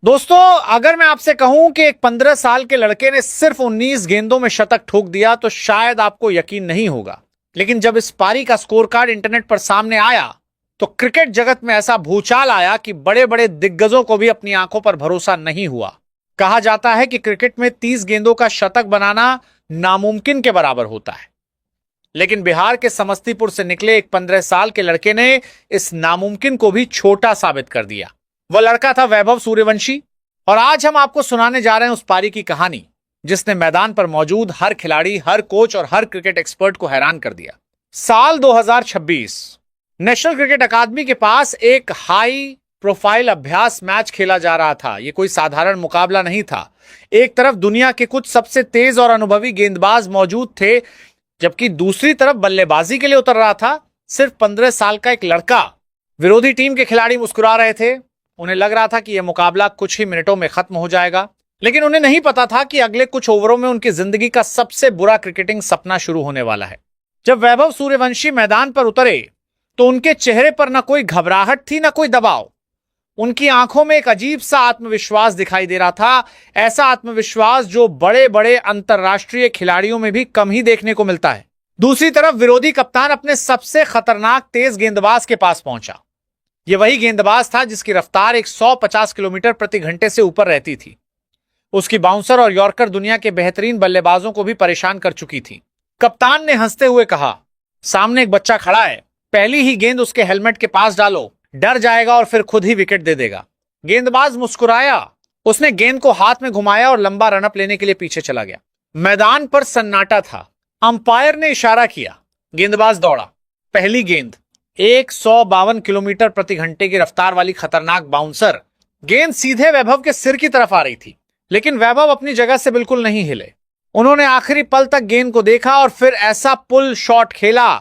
दोस्तों, अगर मैं आपसे कहूं कि एक 15 साल के लड़के ने सिर्फ 19 गेंदों में शतक ठोक दिया तो शायद आपको यकीन नहीं होगा। लेकिन जब इस पारी का स्कोर कार्ड इंटरनेट पर सामने आया तो क्रिकेट जगत में ऐसा भूचाल आया कि बड़े बड़े दिग्गजों को भी अपनी आंखों पर भरोसा नहीं हुआ। कहा जाता है कि क्रिकेट में 30 गेंदों का शतक बनाना नामुमकिन के बराबर होता है। लेकिन बिहार के समस्तीपुर से निकले एक 15 साल के लड़के ने इस नामुमकिन को भी छोटा साबित कर दिया। वह लड़का था वैभव सूर्यवंशी, और आज हम आपको सुनाने जा रहे हैं उस पारी की कहानी जिसने मैदान पर मौजूद हर खिलाड़ी, हर कोच और हर क्रिकेट एक्सपर्ट को हैरान कर दिया। साल 2026 नेशनल क्रिकेट अकादमी के पास एक हाई प्रोफाइल अभ्यास मैच खेला जा रहा था। यह कोई साधारण मुकाबला नहीं था। एक तरफ दुनिया के कुछ सबसे तेज और अनुभवी गेंदबाज मौजूद थे, जबकि दूसरी तरफ बल्लेबाजी के लिए उतर रहा था सिर्फ 15 साल का एक लड़का। विरोधी टीम के खिलाड़ी मुस्कुरा रहे थे। उन्हें लग रहा था कि यह मुकाबला कुछ ही मिनटों में खत्म हो जाएगा, लेकिन उन्हें नहीं पता था कि अगले कुछ ओवरों में उनकी जिंदगी का सबसे बुरा क्रिकेटिंग सपना शुरू होने वाला है। जब वैभव सूर्यवंशी मैदान पर उतरे तो उनके चेहरे पर न कोई घबराहट थी, न कोई दबाव। उनकी आंखों में एक अजीब सा आत्मविश्वास दिखाई दे रहा था। ऐसा आत्मविश्वास जो बड़े बड़े अंतरराष्ट्रीय खिलाड़ियों में भी कम ही देखने को मिलता है। दूसरी तरफ विरोधी कप्तान अपने सबसे खतरनाक तेज गेंदबाज के पास पहुंचा। यह वही गेंदबाज था जिसकी रफ्तार 150 किलोमीटर प्रति घंटे से ऊपर रहती थी। उसकी बाउंसर और यॉर्कर दुनिया के बेहतरीन बल्लेबाजों को भी परेशान कर चुकी थी। कप्तान ने हंसते हुए कहा, सामने एक बच्चा खड़ा है, पहली ही गेंद उसके हेलमेट के पास डालो, डर जाएगा और फिर खुद ही विकेट दे देगा। गेंदबाज मुस्कुराया। उसने गेंद को हाथ में घुमाया और लंबा रनअप लेने के लिए पीछे चला गया। मैदान पर सन्नाटा था। अंपायर ने इशारा किया, गेंदबाज दौड़ा। पहली गेंद 152 किलोमीटर प्रति घंटे की रफ्तार वाली खतरनाक बाउंसर। गेंद सीधे वैभव के सिर की तरफ आ रही थी, लेकिन वैभव अपनी जगह से बिल्कुल नहीं हिले। उन्होंने आखिरी पल तक गेंद को देखा और फिर ऐसा पुल शॉट खेला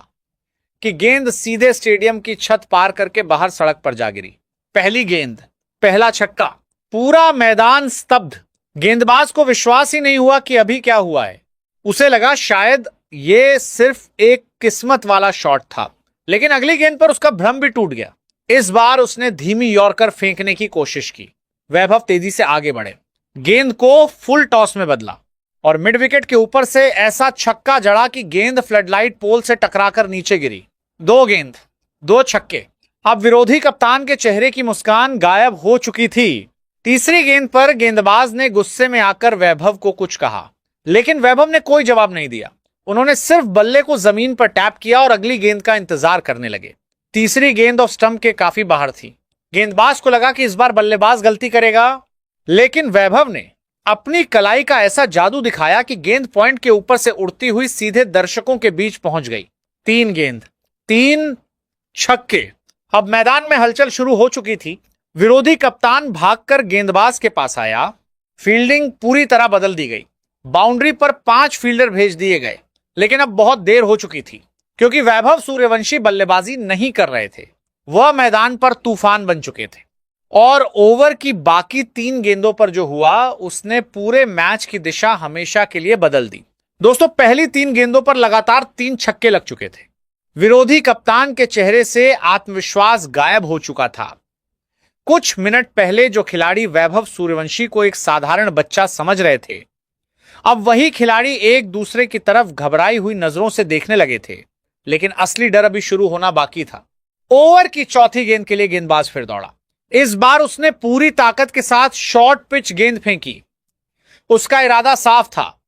कि गेंद सीधे स्टेडियम की छत पार करके बाहर सड़क पर जा गिरी। पहली गेंद, पहला छक्का। पूरा मैदान स्तब्ध। गेंदबाज को विश्वास ही नहीं हुआ कि अभी क्या हुआ है। उसे लगा शायद यह सिर्फ एक किस्मत वाला शॉट था, लेकिन अगली गेंद पर उसका भ्रम भी टूट गया। इस बार उसने धीमी यॉर्कर फेंकने की कोशिश की। वैभव तेजी से आगे बढ़े, गेंद को फुल टॉस में बदला और मिड विकेट के ऊपर से ऐसा छक्का जड़ा कि गेंद फ्लडलाइट पोल से टकराकर नीचे गिरी। 2 गेंद, 2 छक्के। अब विरोधी कप्तान के चेहरे की मुस्कान गायब हो चुकी थी। तीसरी गेंद पर गेंदबाज ने गुस्से में आकर वैभव को कुछ कहा, लेकिन वैभव ने कोई जवाब नहीं दिया। उन्होंने सिर्फ बल्ले को जमीन पर टैप किया और अगली गेंद का इंतजार करने लगे। तीसरी गेंद ऑफ स्टंप के काफी बाहर थी। गेंदबाज को लगा कि इस बार बल्लेबाज गलती करेगा, लेकिन वैभव ने अपनी कलाई का ऐसा जादू दिखाया कि गेंद पॉइंट के ऊपर से उड़ती हुई सीधे दर्शकों के बीच पहुंच गई। 3 गेंद, 3 छक्के। अब मैदान में हलचल शुरू हो चुकी थी। विरोधी कप्तान भागकर गेंदबाज के पास आया। फील्डिंग पूरी तरह बदल दी गई। बाउंड्री पर 5 फील्डर भेज दिए गए, लेकिन अब बहुत देर हो चुकी थी, क्योंकि वैभव सूर्यवंशी बल्लेबाजी नहीं कर रहे थे। वह मैदान पर तूफान बन चुके थे और ओवर की बाकी 3 गेंदों पर जो हुआ उसने पूरे मैच की दिशा हमेशा के लिए बदल दी। दोस्तों, पहली 3 गेंदों पर लगातार 3 छक्के लग चुके थे। विरोधी कप्तान के चेहरे से आत्मविश्वास गायब हो चुका था। कुछ मिनट पहले जो खिलाड़ी वैभव सूर्यवंशी को एक साधारण बच्चा समझ रहे थे, अब वही खिलाड़ी एक दूसरे की तरफ घबराई हुई नजरों से देखने लगे थे। लेकिन असली डर अभी शुरू होना बाकी था। ओवर की चौथी गेंद के लिए गेंदबाज फिर दौड़ा। इस बार उसने पूरी ताकत के साथ शॉर्ट पिच गेंद फेंकी। उसका इरादा साफ था,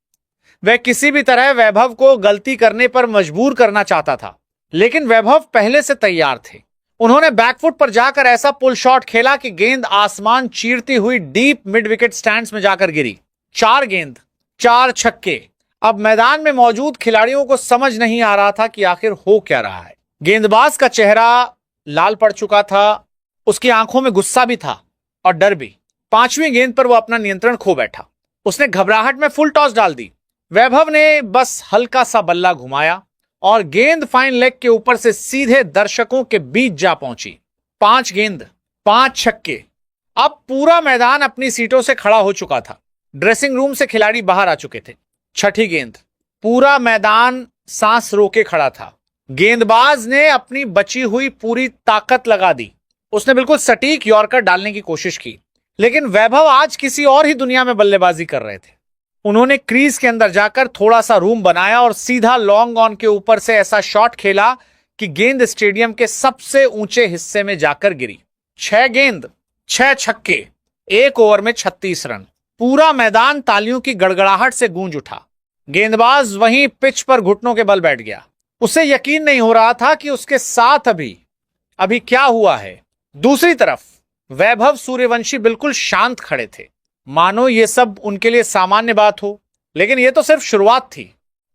वह किसी भी तरह वैभव को गलती करने पर मजबूर करना चाहता था। लेकिन वैभव पहले से तैयार थे। उन्होंने बैकफुट पर जाकर ऐसा पुल शॉट खेला कि गेंद आसमान चीरती हुई डीप मिड विकेट स्टैंड्स में जाकर गिरी। 4 गेंद, 4 छक्के। अब मैदान में मौजूद खिलाड़ियों को समझ नहीं आ रहा था कि आखिर हो क्या रहा है। गेंदबाज का चेहरा लाल पड़ चुका था। उसकी आंखों में गुस्सा भी था और डर भी। 5वीं गेंद पर वो अपना नियंत्रण खो बैठा। उसने घबराहट में फुल टॉस डाल दी। वैभव ने बस हल्का सा बल्ला घुमाया और गेंद फाइन लेग के ऊपर से सीधे दर्शकों के बीच जा पहुंची। 5 गेंद, 5 छक्के। अब पूरा मैदान अपनी सीटों से खड़ा हो चुका था। ड्रेसिंग रूम से खिलाड़ी बाहर आ चुके थे। 6ठी गेंद, पूरा मैदान सांस रोके खड़ा था। गेंदबाज ने अपनी बची हुई पूरी ताकत लगा दी। उसने बिल्कुल सटीक यॉर्कर डालने की कोशिश की, लेकिन वैभव आज किसी और ही दुनिया में बल्लेबाजी कर रहे थे। उन्होंने क्रीज के अंदर जाकर थोड़ा सा रूम बनाया और सीधा लॉन्ग ऑन के ऊपर से ऐसा शॉट खेला कि गेंद स्टेडियम के सबसे ऊंचे हिस्से में जाकर गिरी। 6 गेंद, 6 छक्के, 1 ओवर में 36 रन। पूरा मैदान तालियों की गड़गड़ाहट से गूंज उठा। गेंदबाज वहीं पिच पर घुटनों के बल बैठ गया। उसे यकीन नहीं हो रहा था कि उसके साथ अभी क्या हुआ है। दूसरी तरफ वैभव सूर्यवंशी बिल्कुल शांत खड़े थे, मानो ये सब उनके लिए सामान्य बात हो। लेकिन ये तो सिर्फ शुरुआत थी।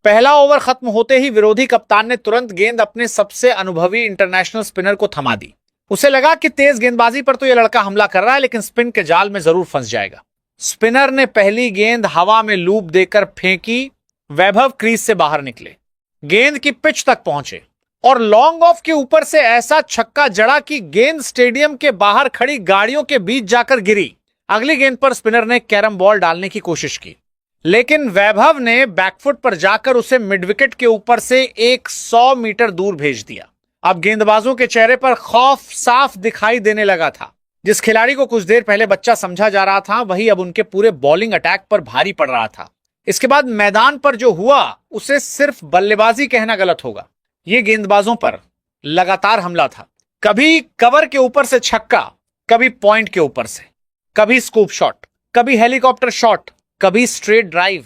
पहला ओवर खत्म होते ही विरोधी कप्तान ने तुरंत गेंद अपने सबसे अनुभवी इंटरनेशनल स्पिनर को थमा दी। उसे लगा कि तेज गेंदबाजी पर तो यह लड़का हमला कर रहा है, लेकिन स्पिन के जाल में जरूर फंस जाएगा। स्पिनर ने पहली गेंद हवा में लूप देकर फेंकी। वैभव क्रीज से बाहर निकले, गेंद की पिच तक पहुंचे और लॉन्ग ऑफ के ऊपर से ऐसा छक्का जड़ा कि गेंद स्टेडियम के बाहर खड़ी गाड़ियों के बीच जाकर गिरी। अगली गेंद पर स्पिनर ने कैरम बॉल डालने की कोशिश की, लेकिन वैभव ने बैकफुट पर जाकर उसे मिड विकेट के ऊपर से 100 मीटर दूर भेज दिया। अब गेंदबाजों के चेहरे पर खौफ साफ दिखाई देने लगा था। जिस खिलाड़ी को कुछ देर पहले बच्चा समझा जा रहा था, वही अब उनके पूरे बॉलिंग अटैक पर भारी पड़ रहा था। इसके बाद मैदान पर जो हुआ उसे सिर्फ बल्लेबाजी कहना गलत होगा। यह गेंदबाजों पर लगातार हमला था। कभी कवर के ऊपर से छक्का, कभी पॉइंट के ऊपर से, कभी स्कूप शॉट, कभी हेलीकॉप्टर शॉट, कभी स्ट्रेट ड्राइव।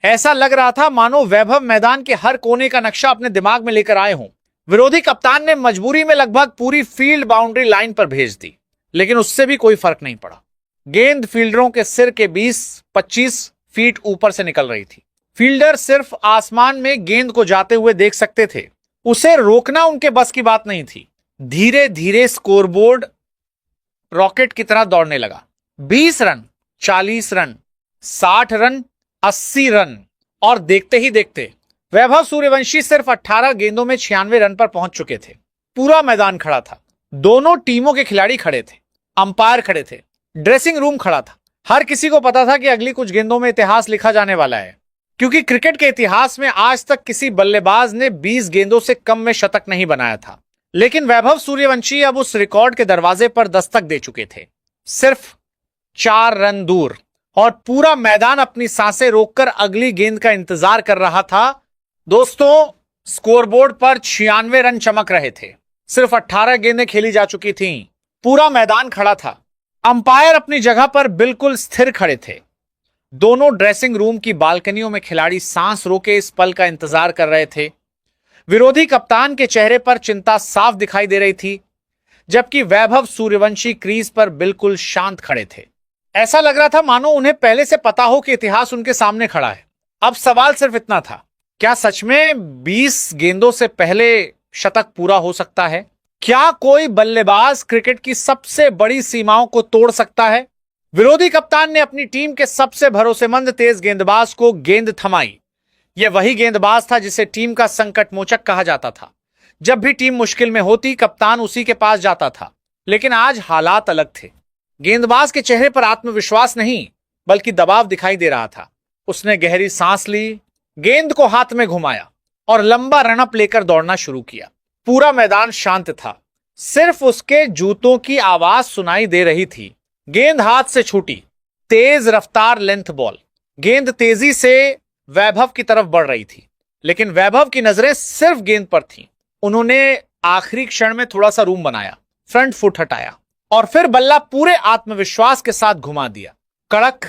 ऐसा लग रहा था मानो वैभव मैदान के हर कोने का नक्शा अपने दिमाग में लेकर आए हों। विरोधी कप्तान ने मजबूरी में लगभग पूरी फील्ड बाउंड्री लाइन पर भेज दी, लेकिन उससे भी कोई फर्क नहीं पड़ा। गेंद फील्डरों के सिर के 20-25 फीट ऊपर से निकल रही थी। फील्डर सिर्फ आसमान में गेंद को जाते हुए देख सकते थे, उसे रोकना उनके बस की बात नहीं थी। धीरे धीरे स्कोरबोर्ड रॉकेट की तरह दौड़ने लगा। 20 रन, 40 रन, 60 रन, 80 रन, और देखते ही देखते वैभव सूर्यवंशी सिर्फ 18 गेंदों में 96 रन पर पहुंच चुके थे। पूरा मैदान खड़ा था। दोनों टीमों के खिलाड़ी खड़े थे, अंपायर खड़े थे, ड्रेसिंग रूम खड़ा था। हर किसी को पता था कि अगली कुछ गेंदों में इतिहास लिखा जाने वाला है, क्योंकि क्रिकेट के इतिहास में आज तक किसी बल्लेबाज ने 20 गेंदों से कम में शतक नहीं बनाया था। लेकिन वैभव सूर्यवंशी अब उस रिकॉर्ड के दरवाजे पर दस्तक दे चुके थे, सिर्फ 4 रन दूर। और पूरा मैदान अपनी सांसें रोककर अगली गेंद का इंतजार कर रहा था। दोस्तों, स्कोरबोर्ड पर 96 रन चमक रहे थे। सिर्फ 18 गेंदें खेली जा चुकी थीं। पूरा मैदान खड़ा था। अंपायर अपनी जगह पर बिल्कुल स्थिर खड़े थे। दोनों ड्रेसिंग रूम की बालकनियों में खिलाड़ी सांस रोके इस पल का इंतजार कर रहे थे। विरोधी कप्तान के चेहरे पर चिंता साफ दिखाई दे रही थी, जबकि वैभव सूर्यवंशी क्रीज पर बिल्कुल शांत खड़े थे। ऐसा लग रहा था मानो उन्हें पहले से पता हो कि इतिहास उनके सामने खड़ा है। अब सवाल सिर्फ इतना था, क्या सच में 20 गेंदों से पहले शतक पूरा हो सकता है? क्या कोई बल्लेबाज क्रिकेट की सबसे बड़ी सीमाओं को तोड़ सकता है? विरोधी कप्तान ने अपनी टीम के सबसे भरोसेमंद तेज गेंदबाज को गेंद थमाई। यह वही गेंदबाज था जिसे टीम का संकट मोचक कहा जाता था। जब भी टीम मुश्किल में होती, कप्तान उसी के पास जाता था। लेकिन आज हालात अलग थे। गेंदबाज के चेहरे पर आत्मविश्वास नहीं, बल्कि दबाव दिखाई दे रहा था। उसने गहरी सांस ली, गेंद को हाथ में घुमाया और लंबा रनअप लेकर दौड़ना शुरू किया। पूरा मैदान शांत था। सिर्फ उसके जूतों की आवाज सुनाई दे रही थी। गेंद हाथ से छूटी। तेज रफ्तार लेंथ बॉल। गेंद तेजी से वैभव की तरफ बढ़ रही थी, लेकिन वैभव की नजरें सिर्फ गेंद पर थीं। उन्होंने आखिरी क्षण में थोड़ा सा रूम बनाया, फ्रंट फुट हटाया और फिर बल्ला पूरे आत्मविश्वास के साथ घुमा दिया। कड़क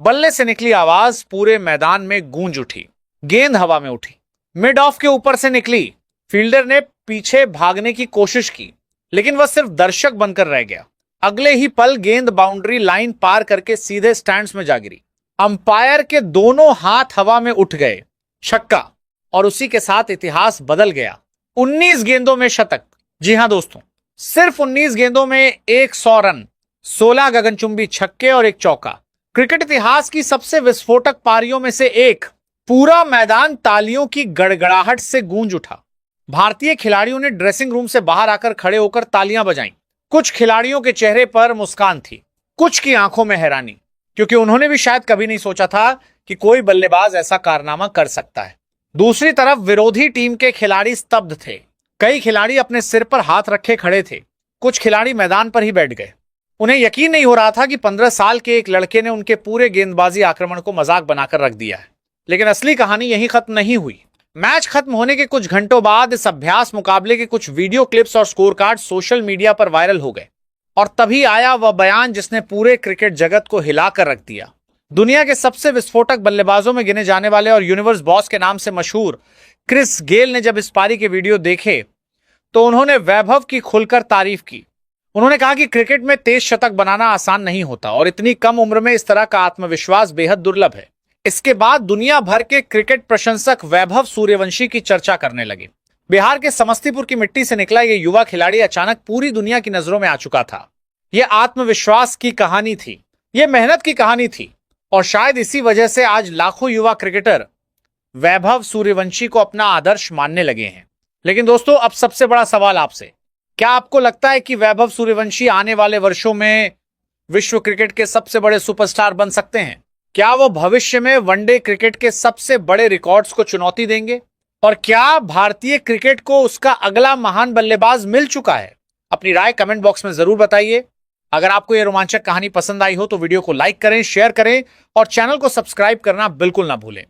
बल्ले से निकली आवाज पूरे मैदान में गूंज उठी। गेंद हवा में उठी, मिड ऑफ के ऊपर से निकली। फील्डर ने पीछे भागने की कोशिश की, लेकिन वह सिर्फ दर्शक बनकर रह गया। अगले ही पल गेंद बाउंड्री लाइन पार करके सीधे स्टैंड्स में जा गिरी। अंपायर के दोनों हाथ हवा में उठ गए। छक्का, और उसी के साथ इतिहास बदल गया। 19 गेंदों में शतक। जी हां दोस्तों, सिर्फ 19 गेंदों में 100 रन, 16 गगनचुंबी छक्के और एक चौका। क्रिकेट इतिहास की सबसे विस्फोटक पारियों में से एक। पूरा मैदान तालियों की गड़गड़ाहट से गूंज उठा। भारतीय खिलाड़ियों ने ड्रेसिंग रूम से बाहर आकर खड़े होकर तालियां बजाईं। कुछ खिलाड़ियों के चेहरे पर मुस्कान थी, कुछ की आंखों में हैरानी, क्योंकि उन्होंने भी शायद कभी नहीं सोचा था कि कोई बल्लेबाज ऐसा कारनामा कर सकता है। दूसरी तरफ विरोधी टीम के खिलाड़ी स्तब्ध थे। कई खिलाड़ी अपने सिर पर हाथ रखे खड़े थे। कुछ खिलाड़ी मैदान पर ही बैठ गए। उन्हें यकीन नहीं हो रहा था कि 15 साल के एक लड़के ने उनके पूरे गेंदबाजी आक्रमण को मजाक बनाकर रख दिया है। लेकिन असली कहानी यहीं खत्म नहीं हुई। मैच खत्म होने के कुछ घंटों बाद इस अभ्यास मुकाबले के कुछ वीडियो क्लिप्स और स्कोर कार्ड सोशल मीडिया पर वायरल हो गए और तभी आया वह बयान जिसने पूरे क्रिकेट जगत को हिलाकर रख दिया। दुनिया के सबसे विस्फोटक बल्लेबाजों में गिने जाने वाले और यूनिवर्स बॉस के नाम से मशहूर क्रिस गेल ने जब इस पारी के वीडियो देखे तो उन्होंने वैभव की खुलकर तारीफ की। उन्होंने कहा कि क्रिकेट में तेज शतक बनाना आसान नहीं होता और इतनी कम उम्र में इस तरह का आत्मविश्वास बेहद दुर्लभ है। इसके बाद दुनिया भर के क्रिकेट प्रशंसक वैभव सूर्यवंशी की चर्चा करने लगे। बिहार के समस्तीपुर की मिट्टी से निकला यह युवा खिलाड़ी अचानक पूरी दुनिया की नजरों में आ चुका था। यह आत्मविश्वास की कहानी थी, यह मेहनत की कहानी थी और शायद इसी वजह से आज लाखों युवा क्रिकेटर वैभव सूर्यवंशी को अपना आदर्श मानने लगे हैं। लेकिन दोस्तों, अब सबसे बड़ा सवाल आपसे, क्या आपको लगता है कि वैभव सूर्यवंशी आने वाले वर्षों में विश्व क्रिकेट के सबसे बड़े सुपरस्टार बन सकते हैं? क्या वो भविष्य में वनडे क्रिकेट के सबसे बड़े रिकॉर्ड्स को चुनौती देंगे? और क्या भारतीय क्रिकेट को उसका अगला महान बल्लेबाज मिल चुका है? अपनी राय कमेंट बॉक्स में जरूर बताइए। अगर आपको यह रोमांचक कहानी पसंद आई हो तो वीडियो को लाइक करें, शेयर करें और चैनल को सब्सक्राइब करना बिल्कुल ना भूलें।